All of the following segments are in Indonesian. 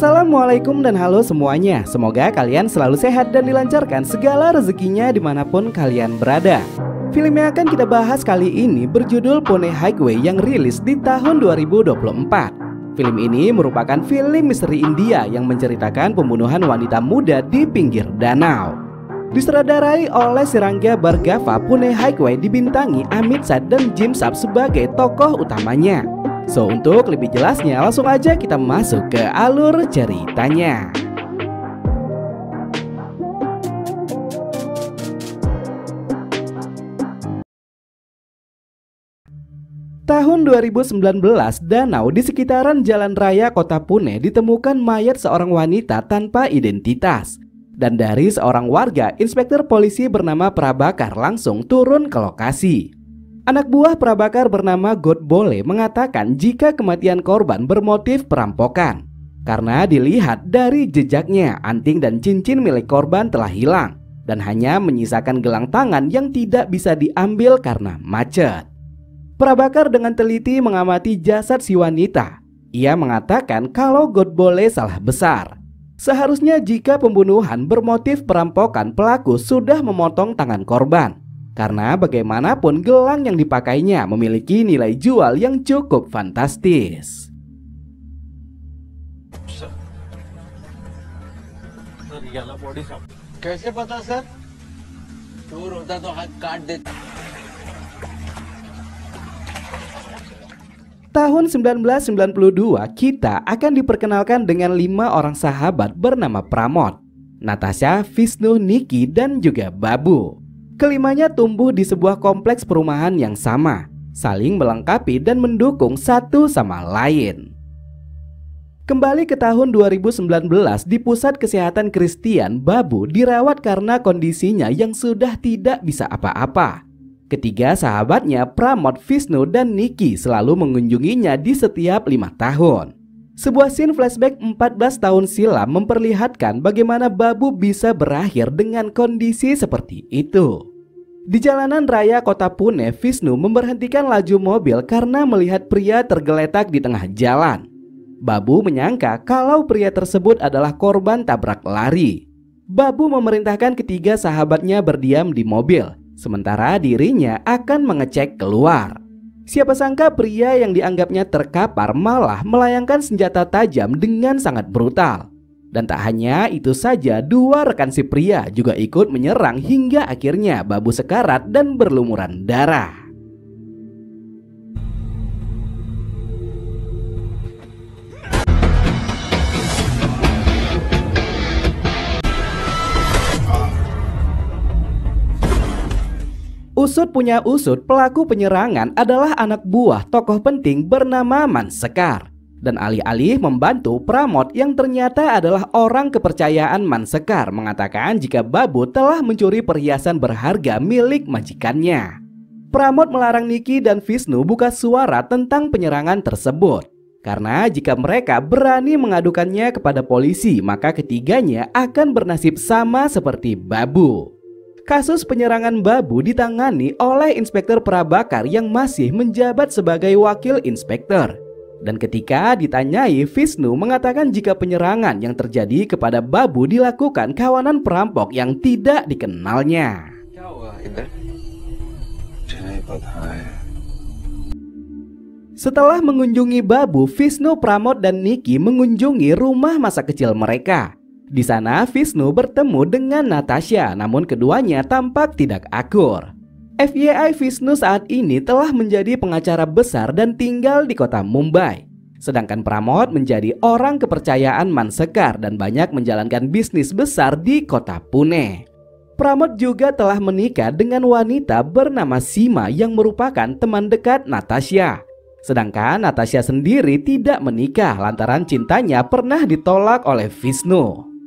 Assalamualaikum dan halo semuanya. Semoga kalian selalu sehat dan dilancarkan segala rezekinya dimanapun kalian berada. Film yang akan kita bahas kali ini berjudul Pune Highway yang rilis di tahun 2024. Film ini merupakan film misteri India yang menceritakan pembunuhan wanita muda di pinggir danau. Disutradarai oleh Sirangga Bhargava, Pune Highway dibintangi Amitabh dan Jim Sab sebagai tokoh utamanya. So, untuk lebih jelasnya langsung aja kita masuk ke alur ceritanya. Tahun 2019, danau di sekitaran jalan raya kota Pune ditemukan mayat seorang wanita tanpa identitas. Dan dari seorang warga, inspektur polisi bernama Prabhakar langsung turun ke lokasi. Anak buah Prabhakar bernama Godbole mengatakan jika kematian korban bermotif perampokan. Karena dilihat dari jejaknya, anting dan cincin milik korban telah hilang dan hanya menyisakan gelang tangan yang tidak bisa diambil karena macet. Prabhakar dengan teliti mengamati jasad si wanita. Ia mengatakan kalau Godbole salah besar. Seharusnya jika pembunuhan bermotif perampokan, pelaku sudah memotong tangan korban. Karena bagaimanapun gelang yang dipakainya memiliki nilai jual yang cukup fantastis. Tahun 1992 kita akan diperkenalkan dengan 5 orang sahabat bernama Pramod, Natasha, Vishnu, Nikki, dan juga Babu. Kelimanya tumbuh di sebuah kompleks perumahan yang sama, saling melengkapi dan mendukung satu sama lain. Kembali ke tahun 2019, di pusat kesehatan Kristian, Babu dirawat karena kondisinya yang sudah tidak bisa apa-apa. Ketiga sahabatnya, Pramod, Vishnu, dan Nikki selalu mengunjunginya di setiap 5 tahun. Sebuah scene flashback 14 tahun silam memperlihatkan bagaimana Babu bisa berakhir dengan kondisi seperti itu. Di jalanan raya kota Pune, Vishnu memberhentikan laju mobil karena melihat pria tergeletak di tengah jalan. Babu menyangka kalau pria tersebut adalah korban tabrak lari. Babu memerintahkan ketiga sahabatnya berdiam di mobil, sementara dirinya akan mengecek keluar. Siapa sangka pria yang dianggapnya terkapar malah melayangkan senjata tajam dengan sangat brutal. Dan tak hanya itu saja, 2 rekan si pria juga ikut menyerang hingga akhirnya Babu sekarat dan berlumuran darah. Usut punya usut, pelaku penyerangan adalah anak buah tokoh penting bernama Mansekar. Dan alih-alih membantu, Pramod yang ternyata adalah orang kepercayaan Mansekar mengatakan jika Babu telah mencuri perhiasan berharga milik majikannya. Pramod melarang Nikki dan Vishnu buka suara tentang penyerangan tersebut. Karena jika mereka berani mengadukannya kepada polisi, maka ketiganya akan bernasib sama seperti Babu. Kasus penyerangan Babu ditangani oleh Inspektur Prabhakar yang masih menjabat sebagai wakil inspektur. Dan ketika ditanyai, Vishnu mengatakan jika penyerangan yang terjadi kepada Babu dilakukan kawanan perampok yang tidak dikenalnya. Setelah mengunjungi Babu, Vishnu, Pramod, dan Nikki mengunjungi rumah masa kecil mereka. Di sana Vishnu bertemu dengan Natasha, namun keduanya tampak tidak akur. FYI, Vishnu saat ini telah menjadi pengacara besar dan tinggal di kota Mumbai. Sedangkan Pramod menjadi orang kepercayaan Mansekar dan banyak menjalankan bisnis besar di kota Pune. Pramod juga telah menikah dengan wanita bernama Sima yang merupakan teman dekat Natasha. Sedangkan Natasha sendiri tidak menikah lantaran cintanya pernah ditolak oleh Vishnu.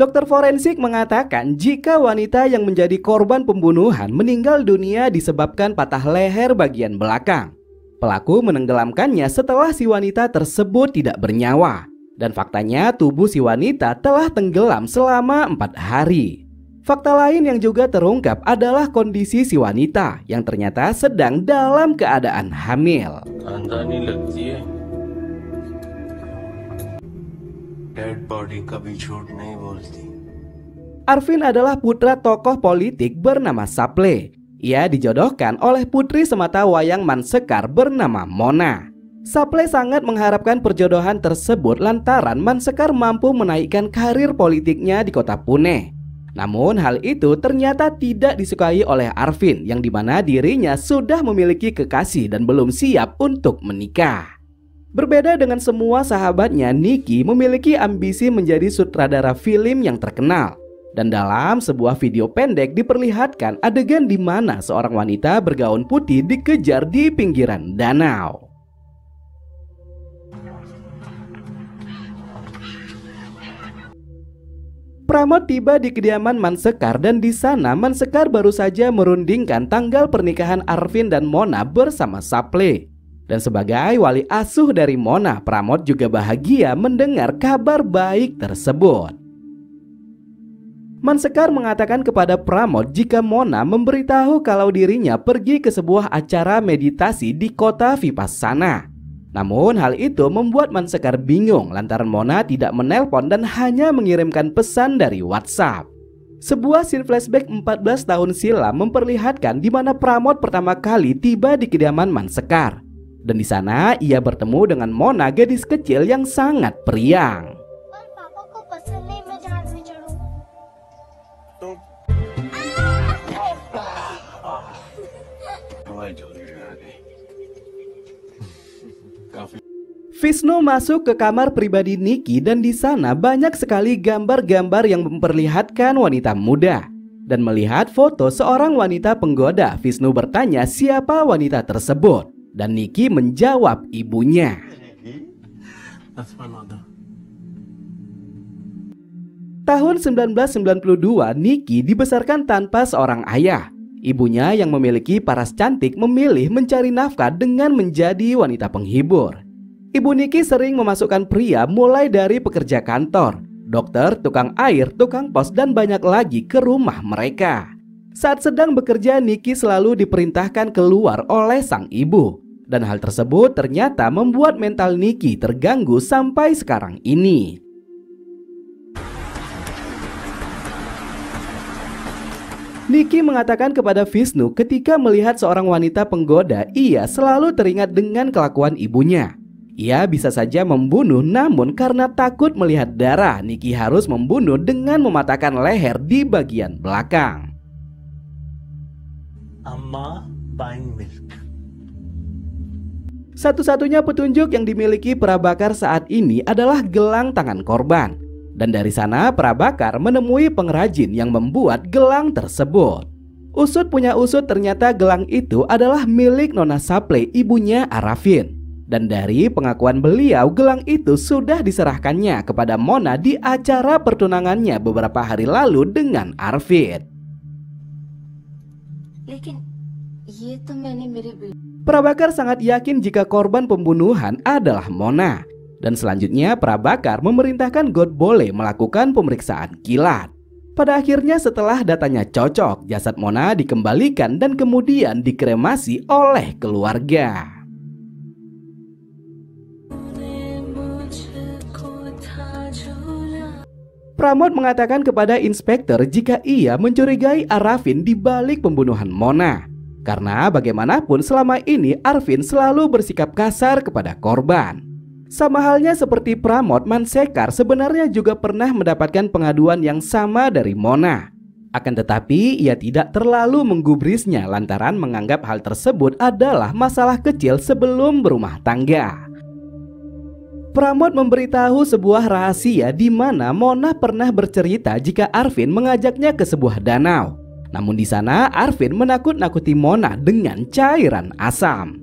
Dokter forensik mengatakan jika wanita yang menjadi korban pembunuhan meninggal dunia disebabkan patah leher bagian belakang. Pelaku menenggelamkannya setelah si wanita tersebut tidak bernyawa. Dan faktanya tubuh si wanita telah tenggelam selama 4 hari. Fakta lain yang juga terungkap adalah kondisi si wanita yang ternyata sedang dalam keadaan hamil. Dead body कभी झूठ नहीं बोलती. Arvin adalah putra tokoh politik bernama Saple. Ia dijodohkan oleh putri semata wayang Mansekar bernama Mona. Saple sangat mengharapkan perjodohan tersebut lantaran Mansekar mampu menaikkan karir politiknya di kota Pune. Namun hal itu ternyata tidak disukai oleh Arvin, yang dimana dirinya sudah memiliki kekasih dan belum siap untuk menikah. Berbeda dengan semua sahabatnya, Nicky memiliki ambisi menjadi sutradara film yang terkenal. Dan dalam sebuah video pendek diperlihatkan adegan di mana seorang wanita bergaun putih dikejar di pinggiran danau. Pramod tiba di kediaman Mansekar dan di sana Mansekar baru saja merundingkan tanggal pernikahan Arvin dan Mona bersama Saple. Dan sebagai wali asuh dari Mona, Pramod juga bahagia mendengar kabar baik tersebut. Mansekar mengatakan kepada Pramod jika Mona memberitahu kalau dirinya pergi ke sebuah acara meditasi di kota Vipassana. Namun hal itu membuat Mansekar bingung lantaran Mona tidak menelpon dan hanya mengirimkan pesan dari WhatsApp. Sebuah scene flashback 14 tahun silam memperlihatkan di mana Pramod pertama kali tiba di kediaman Mansekar. Dan di sana ia bertemu dengan Mona, gadis kecil yang sangat periang. Vishnu masuk ke kamar pribadi Nicky dan di sana banyak sekali gambar-gambar yang memperlihatkan wanita muda. Dan melihat foto seorang wanita penggoda, Vishnu bertanya siapa wanita tersebut. Dan Nicky menjawab ibunya. Tahun 1992, Nicky dibesarkan tanpa seorang ayah. Ibunya yang memiliki paras cantik memilih mencari nafkah dengan menjadi wanita penghibur. Ibu Nicky sering memasukkan pria mulai dari pekerja kantor, dokter, tukang air, tukang pos, dan banyak lagi ke rumah mereka. Saat sedang bekerja, Nicky selalu diperintahkan keluar oleh sang ibu. Dan hal tersebut ternyata membuat mental Nicky terganggu sampai sekarang ini. Nicky mengatakan kepada Vishnu ketika melihat seorang wanita penggoda, ia selalu teringat dengan kelakuan ibunya. Ia bisa saja membunuh, namun karena takut melihat darah, Nicky harus membunuh dengan mematahkan leher di bagian belakang. Amma buying milk. Satu-satunya petunjuk yang dimiliki Prabakar saat ini adalah gelang tangan korban. Dan dari sana Prabakar menemui pengrajin yang membuat gelang tersebut. Usut punya usut, ternyata gelang itu adalah milik Nona Saple, ibunya Arvin. Dan dari pengakuan beliau, gelang itu sudah diserahkannya kepada Mona di acara pertunangannya beberapa hari lalu dengan Arvin. Prabakar sangat yakin jika korban pembunuhan adalah Mona. Dan selanjutnya Prabakar memerintahkan God Bole melakukan pemeriksaan kilat. Pada akhirnya setelah datanya cocok, jasad Mona dikembalikan dan kemudian dikremasi oleh keluarga. Pramod mengatakan kepada inspektur jika ia mencurigai Arvin di balik pembunuhan Mona. Karena bagaimanapun selama ini Arvin selalu bersikap kasar kepada korban. Sama halnya seperti Pramod, Mansekar sebenarnya juga pernah mendapatkan pengaduan yang sama dari Mona. Akan tetapi ia tidak terlalu menggubrisnya lantaran menganggap hal tersebut adalah masalah kecil sebelum berumah tangga. Pramod memberitahu sebuah rahasia di mana Mona pernah bercerita jika Arvin mengajaknya ke sebuah danau. Namun di sana Arvin menakut-nakuti Mona dengan cairan asam.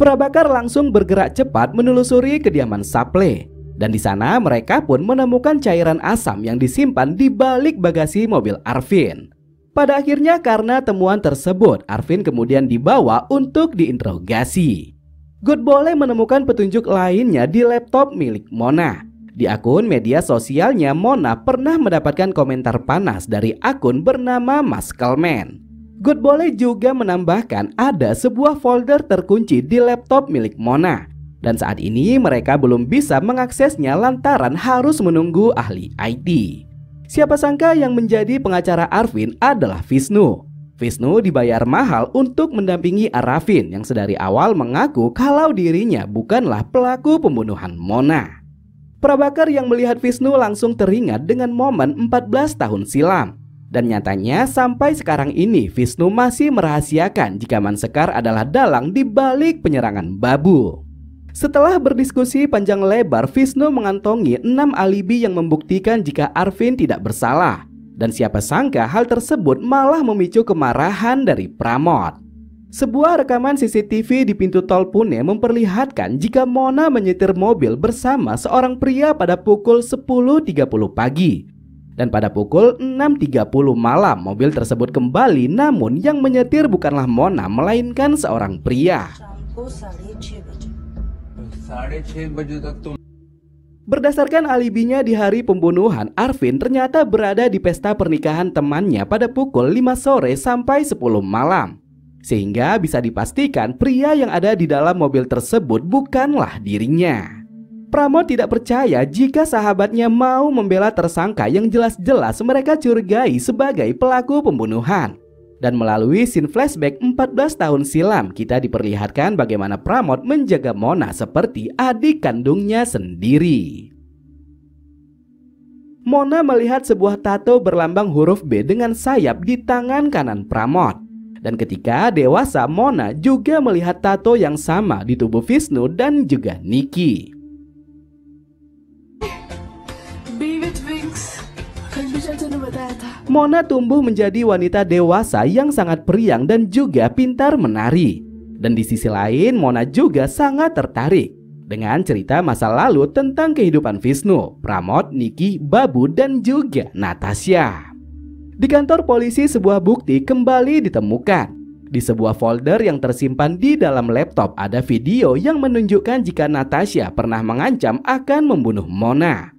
Prabakar langsung bergerak cepat menelusuri kediaman Saple. Dan di sana mereka pun menemukan cairan asam yang disimpan di balik bagasi mobil Arvin. Pada akhirnya karena temuan tersebut, Arvin kemudian dibawa untuk diinterogasi. God Bole menemukan petunjuk lainnya di laptop milik Mona. Di akun media sosialnya, Mona pernah mendapatkan komentar panas dari akun bernama Muscleman. Good Boleh juga menambahkan ada sebuah folder terkunci di laptop milik Mona. Dan saat ini mereka belum bisa mengaksesnya lantaran harus menunggu ahli IT. Siapa sangka yang menjadi pengacara Arvin adalah Vishnu. Vishnu dibayar mahal untuk mendampingi Arvin yang sedari awal mengaku kalau dirinya bukanlah pelaku pembunuhan Mona. Prabakar yang melihat Vishnu langsung teringat dengan momen 14 tahun silam. Dan nyatanya sampai sekarang ini Vishnu masih merahasiakan jika Mansekar adalah dalang di balik penyerangan Babu. Setelah berdiskusi panjang lebar, Vishnu mengantongi 6 alibi yang membuktikan jika Arvin tidak bersalah. Dan siapa sangka hal tersebut malah memicu kemarahan dari Pramod. Sebuah rekaman CCTV di pintu tol Pune memperlihatkan jika Mona menyetir mobil bersama seorang pria pada pukul 10.30 pagi. Dan pada pukul 6.30 malam mobil tersebut kembali, namun yang menyetir bukanlah Mona melainkan seorang pria. Berdasarkan alibinya di hari pembunuhan, Arvin ternyata berada di pesta pernikahan temannya pada pukul 5 sore sampai 10 malam. Sehingga bisa dipastikan pria yang ada di dalam mobil tersebut bukanlah dirinya. Pramod tidak percaya jika sahabatnya mau membela tersangka yang jelas-jelas mereka curigai sebagai pelaku pembunuhan. Dan melalui scene flashback 14 tahun silam, kita diperlihatkan bagaimana Pramod menjaga Mona seperti adik kandungnya sendiri. Mona melihat sebuah tato berlambang huruf B dengan sayap di tangan kanan Pramod. Dan ketika dewasa, Mona juga melihat tato yang sama di tubuh Vishnu dan juga Nikki. Mona tumbuh menjadi wanita dewasa yang sangat periang dan juga pintar menari. Dan di sisi lain, Mona juga sangat tertarik dengan cerita masa lalu tentang kehidupan Vishnu, Pramod, Nikki, Babu, dan juga Natasha. Di kantor polisi sebuah bukti kembali ditemukan. Di sebuah folder yang tersimpan di dalam laptop ada video yang menunjukkan jika Natasha pernah mengancam akan membunuh Mona.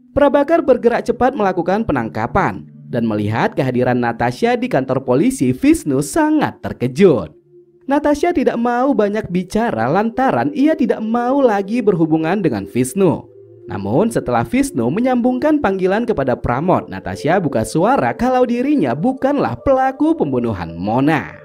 Prabakar bergerak cepat melakukan penangkapan dan melihat kehadiran Natasha di kantor polisi, Vishnu sangat terkejut. Natasha tidak mau banyak bicara lantaran ia tidak mau lagi berhubungan dengan Vishnu. Namun setelah Vishnu menyambungkan panggilan kepada Pramod, Natasha buka suara kalau dirinya bukanlah pelaku pembunuhan Mona.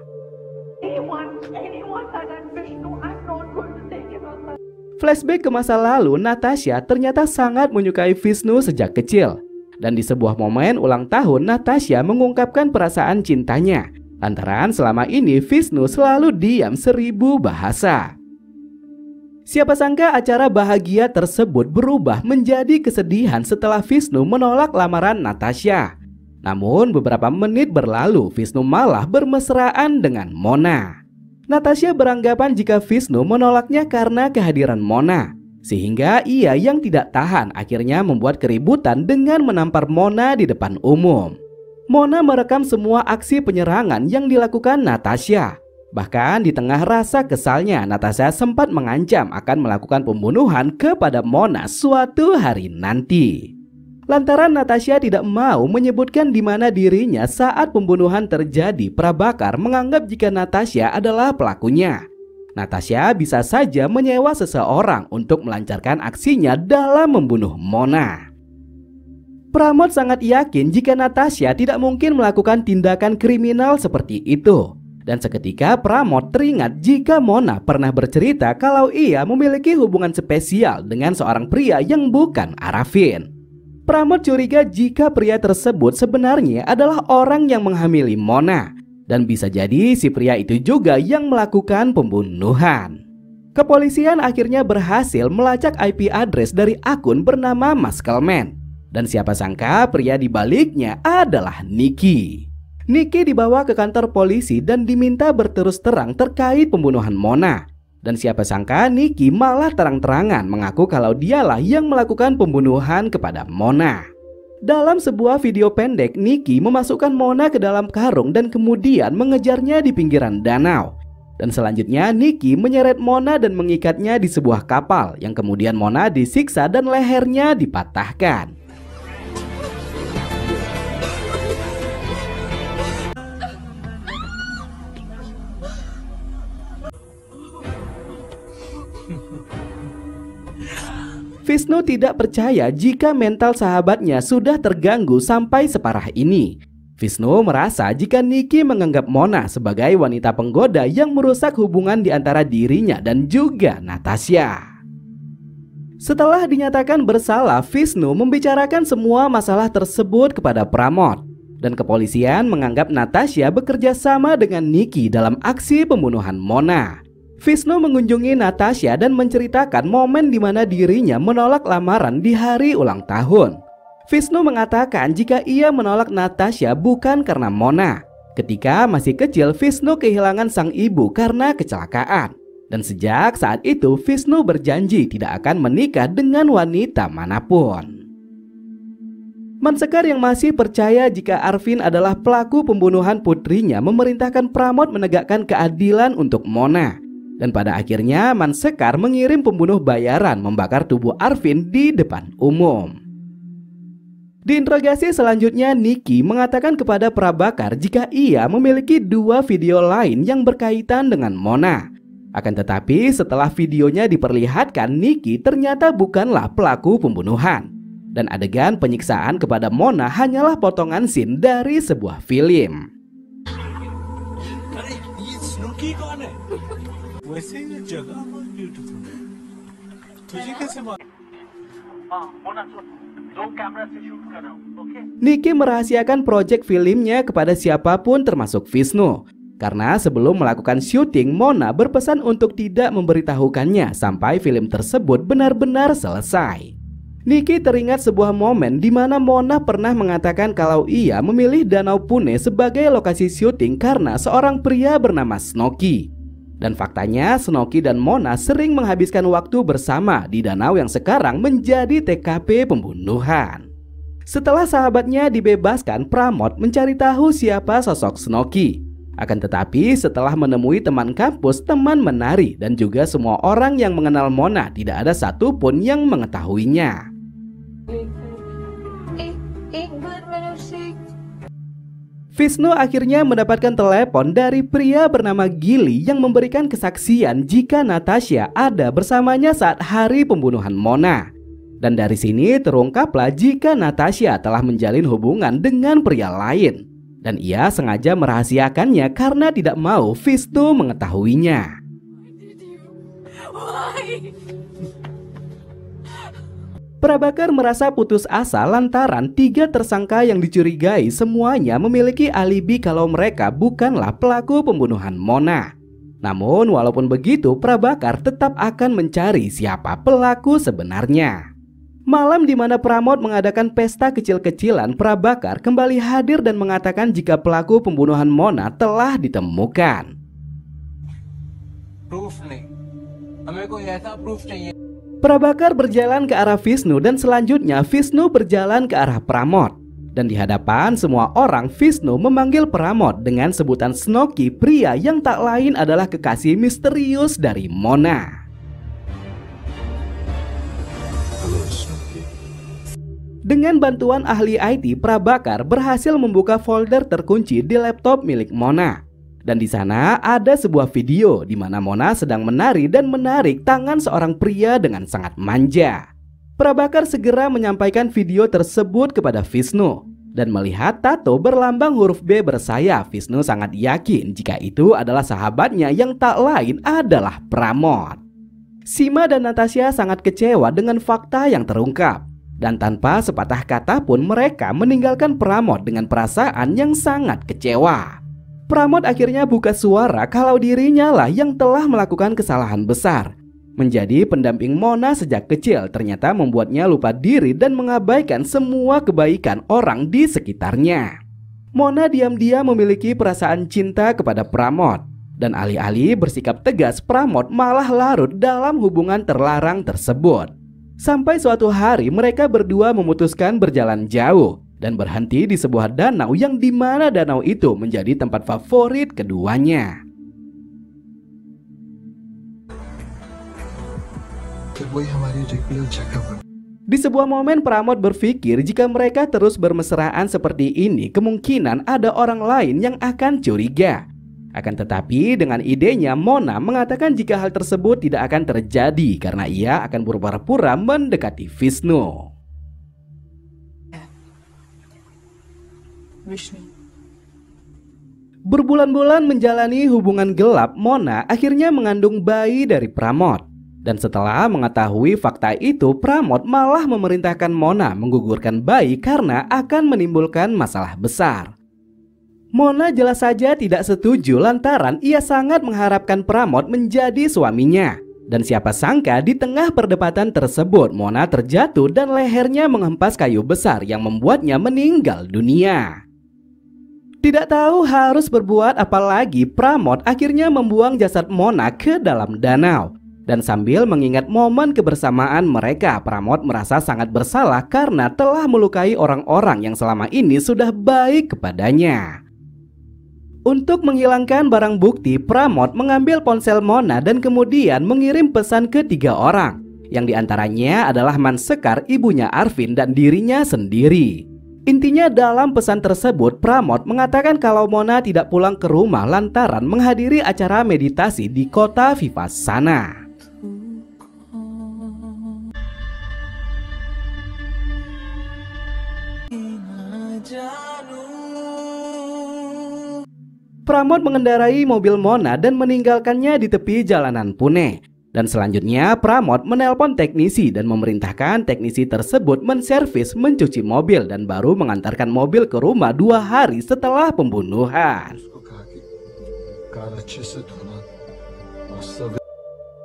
Flashback ke masa lalu, Natasha ternyata sangat menyukai Vishnu sejak kecil. Dan di sebuah momen ulang tahun, Natasha mengungkapkan perasaan cintanya lantaran selama ini Vishnu selalu diam 1000 bahasa. Siapa sangka acara bahagia tersebut berubah menjadi kesedihan setelah Vishnu menolak lamaran Natasha. Namun beberapa menit berlalu, Vishnu malah bermesraan dengan Mona. Natasha beranggapan jika Vishnu menolaknya karena kehadiran Mona, sehingga ia yang tidak tahan akhirnya membuat keributan dengan menampar Mona di depan umum. Mona merekam semua aksi penyerangan yang dilakukan Natasha. Bahkan di tengah rasa kesalnya, Natasha sempat mengancam akan melakukan pembunuhan kepada Mona suatu hari nanti. Lantaran Natasha tidak mau menyebutkan di mana dirinya saat pembunuhan terjadi, Prabakar menganggap jika Natasha adalah pelakunya. Natasha bisa saja menyewa seseorang untuk melancarkan aksinya dalam membunuh Mona. Pramod sangat yakin jika Natasha tidak mungkin melakukan tindakan kriminal seperti itu. Dan seketika Pramod teringat jika Mona pernah bercerita kalau ia memiliki hubungan spesial dengan seorang pria yang bukan Arvin. Pramod curiga jika pria tersebut sebenarnya adalah orang yang menghamili Mona. Dan bisa jadi si pria itu juga yang melakukan pembunuhan. Kepolisian akhirnya berhasil melacak IP address dari akun bernama Muscleman. Dan siapa sangka pria di baliknya adalah Nikki. Nikki dibawa ke kantor polisi dan diminta berterus terang terkait pembunuhan Mona. Dan siapa sangka Nikki malah terang-terangan mengaku kalau dialah yang melakukan pembunuhan kepada Mona. Dalam sebuah video pendek, Nikki memasukkan Mona ke dalam karung dan kemudian mengejarnya di pinggiran danau. Dan selanjutnya Nikki menyeret Mona dan mengikatnya di sebuah kapal yang kemudian Mona disiksa dan lehernya dipatahkan. Vishnu tidak percaya jika mental sahabatnya sudah terganggu sampai separah ini. Vishnu merasa jika Nicky menganggap Mona sebagai wanita penggoda yang merusak hubungan di antara dirinya dan juga Natasha. Setelah dinyatakan bersalah, Vishnu membicarakan semua masalah tersebut kepada Pramod. Dan kepolisian menganggap Natasha bekerja sama dengan Nicky dalam aksi pembunuhan Mona. Vishnu mengunjungi Natasha dan menceritakan momen di mana dirinya menolak lamaran di hari ulang tahun. Vishnu mengatakan jika ia menolak Natasha bukan karena Mona. Ketika masih kecil, Vishnu kehilangan sang ibu karena kecelakaan. Dan sejak saat itu, Vishnu berjanji tidak akan menikah dengan wanita manapun. Mansekar yang masih percaya jika Arvind adalah pelaku pembunuhan putrinya memerintahkan Pramod menegakkan keadilan untuk Mona. Dan pada akhirnya Mansekar mengirim pembunuh bayaran membakar tubuh Arvind di depan umum. Di interogasi selanjutnya, Nicky mengatakan kepada Prabakar jika ia memiliki 2 video lain yang berkaitan dengan Mona. Akan tetapi setelah videonya diperlihatkan, Nicky ternyata bukanlah pelaku pembunuhan. Dan adegan penyiksaan kepada Mona hanyalah potongan scene dari sebuah film. Nicky merahasiakan proyek filmnya kepada siapapun termasuk Vishnu. Karena sebelum melakukan syuting, Mona berpesan untuk tidak memberitahukannya sampai film tersebut benar-benar selesai. Nicky teringat sebuah momen di mana Mona pernah mengatakan kalau ia memilih Danau Pune sebagai lokasi syuting karena seorang pria bernama Snooki. Dan faktanya Snooki dan Mona sering menghabiskan waktu bersama di danau yang sekarang menjadi TKP pembunuhan. Setelah sahabatnya dibebaskan, Pramod mencari tahu siapa sosok Snooki. Akan tetapi setelah menemui teman kampus, teman menari, dan juga semua orang yang mengenal Mona, tidak ada satupun yang mengetahuinya. Vishnu akhirnya mendapatkan telepon dari pria bernama Gili yang memberikan kesaksian jika Natasha ada bersamanya saat hari pembunuhan Mona. Dan dari sini terungkaplah jika Natasha telah menjalin hubungan dengan pria lain. Dan ia sengaja merahasiakannya karena tidak mau Vishnu mengetahuinya. Prabakar merasa putus asa lantaran 3 tersangka yang dicurigai semuanya memiliki alibi kalau mereka bukanlah pelaku pembunuhan Mona. Namun walaupun begitu, Prabakar tetap akan mencari siapa pelaku sebenarnya. Malam di mana Pramod mengadakan pesta kecil-kecilan, Prabakar kembali hadir dan mengatakan jika pelaku pembunuhan Mona telah ditemukan. Proof नहीं, हमें कोई ऐसा प्रूफ चाहिए. Prabakar berjalan ke arah Vishnu dan selanjutnya Vishnu berjalan ke arah Pramod. Dan di hadapan semua orang, Vishnu memanggil Pramod dengan sebutan Snooki, pria yang tak lain adalah kekasih misterius dari Mona. Dengan bantuan ahli IT, Prabakar berhasil membuka folder terkunci di laptop milik Mona. Dan di sana ada sebuah video di mana Mona sedang menari dan menarik tangan seorang pria dengan sangat manja. Prabakar segera menyampaikan video tersebut kepada Vishnu. Dan melihat tato berlambang huruf B bersayap, Vishnu sangat yakin jika itu adalah sahabatnya yang tak lain adalah Pramod. Sima dan Natasha sangat kecewa dengan fakta yang terungkap. Dan tanpa sepatah kata pun mereka meninggalkan Pramod dengan perasaan yang sangat kecewa. Pramod akhirnya buka suara kalau dirinya lah yang telah melakukan kesalahan besar. Menjadi pendamping Mona sejak kecil ternyata membuatnya lupa diri dan mengabaikan semua kebaikan orang di sekitarnya. Mona diam-diam memiliki perasaan cinta kepada Pramod. Dan alih-alih bersikap tegas, Pramod malah larut dalam hubungan terlarang tersebut. Sampai suatu hari mereka berdua memutuskan berjalan jauh dan berhenti di sebuah danau yang dimana danau itu menjadi tempat favorit keduanya. Di sebuah momen Pramod berpikir jika mereka terus bermesraan seperti ini, kemungkinan ada orang lain yang akan curiga. Akan tetapi dengan idenya, Mona mengatakan jika hal tersebut tidak akan terjadi karena ia akan berpura-pura mendekati Vishnu. Berbulan-bulan menjalani hubungan gelap, Mona akhirnya mengandung bayi dari Pramod. Dan setelah mengetahui fakta itu, Pramod malah memerintahkan Mona menggugurkan bayi karena akan menimbulkan masalah besar. Mona jelas saja tidak setuju lantaran ia sangat mengharapkan Pramod menjadi suaminya. Dan siapa sangka di tengah perdebatan tersebut Mona terjatuh dan lehernya menghempas kayu besar yang membuatnya meninggal dunia. Tidak tahu harus berbuat apa lagi, Pramod akhirnya membuang jasad Mona ke dalam danau. Dan sambil mengingat momen kebersamaan mereka, Pramod merasa sangat bersalah karena telah melukai orang-orang yang selama ini sudah baik kepadanya. Untuk menghilangkan barang bukti, Pramod mengambil ponsel Mona dan kemudian mengirim pesan ke 3 orang, yang diantaranya adalah Mansekar, ibunya Arvin, dan dirinya sendiri. Intinya dalam pesan tersebut, Pramod mengatakan kalau Mona tidak pulang ke rumah lantaran menghadiri acara meditasi di kota Vipassana. Pramod mengendarai mobil Mona dan meninggalkannya di tepi jalanan Pune. Dan selanjutnya Pramod menelpon teknisi dan memerintahkan teknisi tersebut menservis, mencuci mobil dan baru mengantarkan mobil ke rumah 2 hari setelah pembunuhan.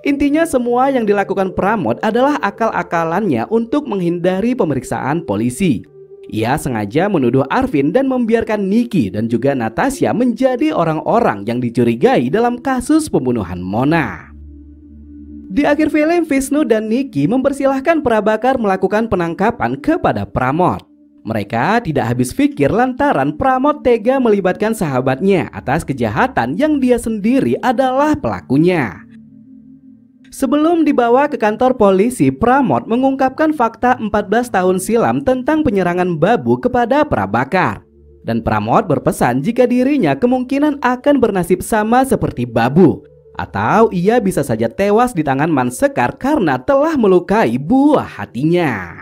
Intinya semua yang dilakukan Pramod adalah akal-akalannya untuk menghindari pemeriksaan polisi. Ia sengaja menuduh Arvin dan membiarkan Nikki dan juga Natasha menjadi orang-orang yang dicurigai dalam kasus pembunuhan Mona. Di akhir film, Vishnu dan Nikki mempersilahkan Prabhakar melakukan penangkapan kepada Pramod. Mereka tidak habis pikir lantaran Pramod tega melibatkan sahabatnya atas kejahatan yang dia sendiri adalah pelakunya. Sebelum dibawa ke kantor polisi, Pramod mengungkapkan fakta 14 tahun silam tentang penyerangan Babu kepada Prabhakar. Dan Pramod berpesan jika dirinya kemungkinan akan bernasib sama seperti Babu, atau ia bisa saja tewas di tangan Mansekar karena telah melukai buah hatinya.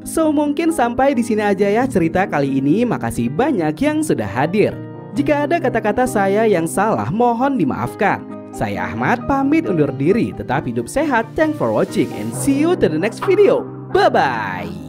So mungkin sampai di sini aja ya cerita kali ini. Makasih banyak yang sudah hadir. Jika ada kata-kata saya yang salah, mohon dimaafkan. Saya Ahmad pamit undur diri. Tetap hidup sehat. Thanks for watching and see you to the next video. Bye bye.